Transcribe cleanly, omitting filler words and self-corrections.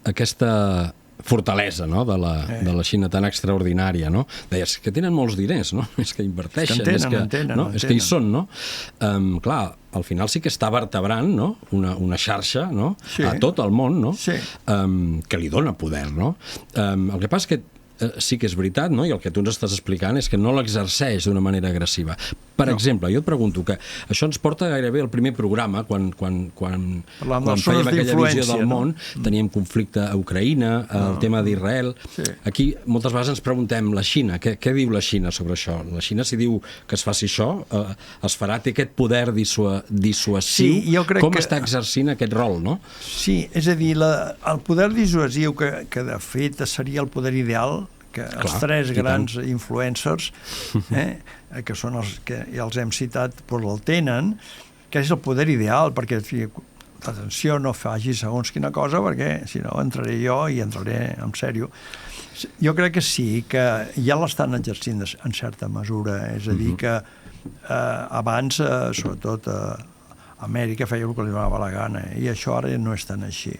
aquesta fortalesa, no?, de la Xina tan extraordinària, no? Deies que tenen molts diners, no? És que inverteixen, és que hi són, no? Clar, al final sí que està vertebrant, no?, una xarxa, no?, a tot el món, no?, que li dona poder, no? El que passa és que sí que és veritat, no?, i el que tu ens estàs explicant és que no l'exerceix d'una manera agressiva. Per exemple, jo et pregunto que això ens porta gairebé al primer programa, quan fèiem aquella visió del món, teníem conflicte a Ucraïna, el tema d'Israel. Aquí moltes vegades ens preguntem, la Xina, què diu la Xina sobre això? La Xina, si diu que es faci això, es farà, té aquest poder dissuasiu, com està exercint aquest rol, no? Sí, és a dir, el poder dissuasiu, que de fet seria el poder ideal, que els tres grans influencers, que són els que ja els hem citat, el tenen, que és el poder ideal, perquè, atenció, no faci segons quina cosa, perquè si no entraré jo i entraré en sèrio. Jo crec que sí, que ja l'estan exercint en certa mesura, és a dir, que abans, sobretot, Amèrica feia el que li donava la gana, i això ara no és tan així.